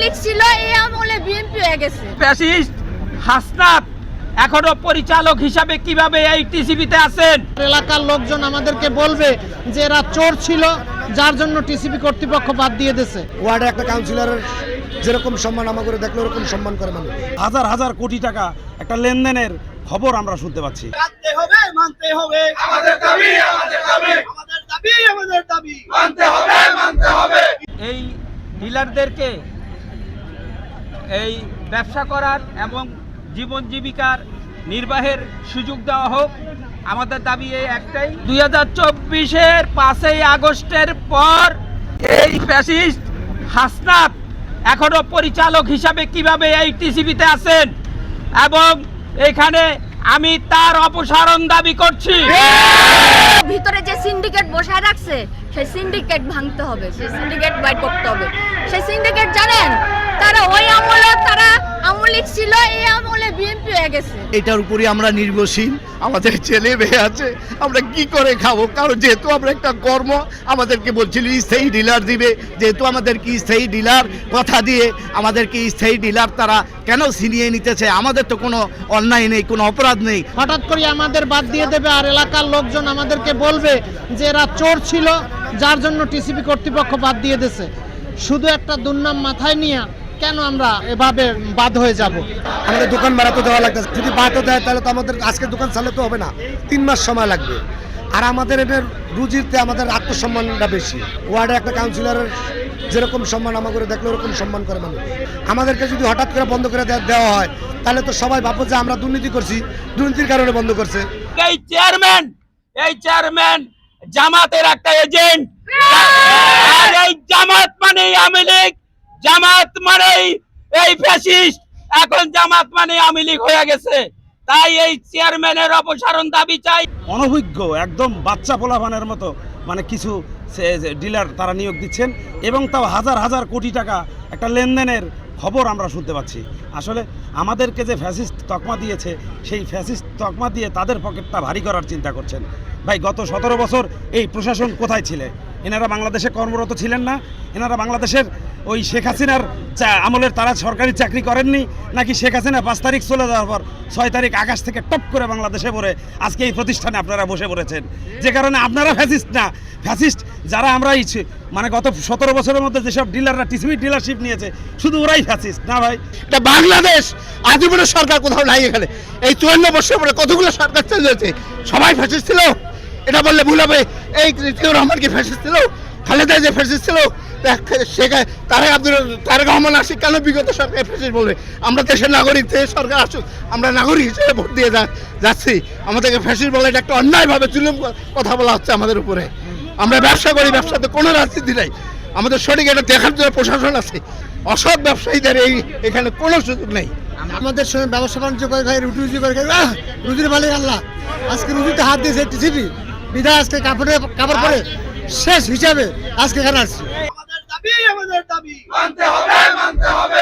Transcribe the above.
লীগ ছিল, এই আমলে বিএনপি হয়ে গেছে। ফ্যাসিস্ট হাসনাত এখনো পরিচালক হিসাবে কিভাবে এই টিসিবিতে আছেন? এলাকার লোকজন আমাদেরকে বলবে যে এরা চোর ছিল, যার জন্য টিসিবি কর্তৃপক্ষ বাদ দিয়ে দিয়েছে। ওয়ার্ডে একটা কাউন্সিলরের যেরকম সম্মান আমাকে দেখলে ওরকম সম্মান করে মানুষ। হাজার হাজার কোটি টাকা একটা লেনদেনের খবর আমরা শুনতে পাচ্ছি। মানতে হবে আমাদের দাবি আমাদের দাবি মানতে হবে। এই ডিলারদেরকে এই ব্যবসা করার এবং জীবন জীবিকার নির্বাহের সুযোগ দেওয়া হোক। আমাদের দাবি এই একটাই, 2024-এর 5ই আগস্টের পর এই ফ্যাসিস্ট হাসনাত এখনো পরিচালক হিসাবে কিভাবে এই টিসিবিতে আছেন এবং এখানে আমি তার অপসারণ দাবি করছি। ভিতরে যে সিন্ডিকেট বসায় রাখছে, সেই সিন্ডিকেট ভাঙতে হবে, সেই সিন্ডিকেট বাইর করতে হবে। সেই সিন্ডিকেট জানেন, তারা ওই আমলে তারা আওয়ামী লীগ ছিল, এই আমলে বিএনপি হয়ে গেছে। এটার উপরে আমরা নির্ভরশীল, আমাদের ছেলে মেয়ে আছে, আমরা কি করে খাবো? কারণ যেহেতু আমরা একটা কর্ম আমাদেরকে বলছিল স্থায়ী ডিলার দিবে, যেহেতু আমাদের কি স্থায়ী ডিলার কথা দিয়ে আমাদেরকে স্থায়ী ডিলার তারা কেন ছিনিয়ে নিতেছে? আমাদের তো কোনো অন্যায় নেই, কোনো অপরাধ নেই। হঠাৎ করে আমাদের বাদ দিয়ে দেবে আর এলাকার লোকজন আমাদেরকে বলবে যে এরা চোর ছিল, যার জন্য টিসিবি কর্তৃপক্ষ বাদ দিয়ে দিয়েছে। শুধু একটা দুর্নাম মাথায় নিয়ে কেন আমরা এভাবে বাদ হয়ে যাব? আমাদের দোকান ভাড়া তো দেওয়া লাগবে, যদি বাদও দেয় তাহলে তো আমাদের আজকে দোকান চালে তো হবে না, 3 মাস সময় লাগবে। আর আমাদের এদের রুজিতে আমাদের আত্মসম্মানটা বেশি। ওয়ার্ডে একটা কাউন্সিলরের যেরকম সম্মান আমাকে দেখলে ওরকম সম্মান করে মানুষ। আমাদেরকে যদি হঠাৎ করে বন্ধ করে দেওয়া হয় তাহলে তো সবাই ভাববো যে আমরা দুর্নীতি করছি, দুর্নীতির কারণে বন্ধ করছে। এই চেয়ারম্যান জামাতের একটা এজেন্ট, আর এই জামাত মানেই আওয়ামী লীগ, জামাত মানেই এই ফ্যাসিস্ট। এখন জামাত মানে আওয়ামী লীগ হয়ে গেছে, তাই এই চেয়ারম্যানের অপসারণ দাবি চাই। অনভিজ্ঞ একদম বাচ্চা পোলাপানের মতো মানে কিছু ডিলার তারা নিয়োগ দিচ্ছেন এবং তাও হাজার হাজার কোটি টাকা একটা লেনদেনের খবর আমরা শুনতে পাচ্ছি। আসলে আমাদেরকে যে ফ্যাসিস্ট তকমা দিয়েছে, সেই ফ্যাসিস্ট তকমা দিয়ে তাদের পকেটটা ভারী করার চিন্তা করছেন। ভাই, গত 17 বছর এই প্রশাসন কোথায় ছিলেন? এনারা বাংলাদেশে কর্মরত ছিলেন না? এনারা বাংলাদেশের ওই শেখ হাসিনার আমলের তারা সরকারি চাকরি করেননি নাকি? শেখ হাসিনা 5 তারিখ চলে যাওয়ার পর 6 তারিখ আকাশ থেকে টপ করে বাংলাদেশে পড়ে আজকে এই প্রতিষ্ঠানে আপনারা বসে পড়েছেন, যে কারণে আপনারা ফ্যাসিস্ট না। ফ্যাসিস্ট যারা আমরা মানে গত 17 বছরের মধ্যে যেসব ডিলাররা টিসিবি ডিলারশিপ নিয়েছে, শুধু ওরাই ফ্যাসিস্ট না ভাই। এটা বাংলাদেশ, আজীবনের সরকার কোথাও নাই। এখানে এই 54 বছর পরে কতগুলো সরকার চলে যেতে, সবাই ফ্যাসিস্ট ছিল? এটা বললে ভুল হবে। এই জিয়াউর রহমান কি ফ্যাসিস্ট ছিল? খালেদা যে ফ্যাসিস্ট ছিল? তারেক রহমান আসি কেন বিগত সরকার ফ্যাসিস্ট বলবে? আমরা দেশের নাগরিক, দেশের সরকার আসুক, আমরা নাগরিক হিসেবে ভোট দিয়ে যাচ্ছি। আমাদেরকে ফ্যাসিস্ট বলে এটা একটা অন্যায়ভাবে জুলুম কথা বলা হচ্ছে আমাদের উপরে। আমরা ব্যবসা করি, ব্যবসাতে কোনো রাজনীতি নাই। আমাদের সঠিক এটা দেখার জন্য প্রশাসন আছে। অসৎ ব্যবসায়ীদের এখানে কোনো সুযোগ নেই। আমাদের সঙ্গে ব্যবসা বাণিজ্য করে খাই, রুজি করে খাই, রুজির মালিক আল্লাহ। আজকে রুজিতে হাত দিয়েছে টিসিবি, বিধায় আজকে কাপড় পরে শেষ হিসাবে আজকে এখানে আসছি। আমাদের দাবি মানতে হবে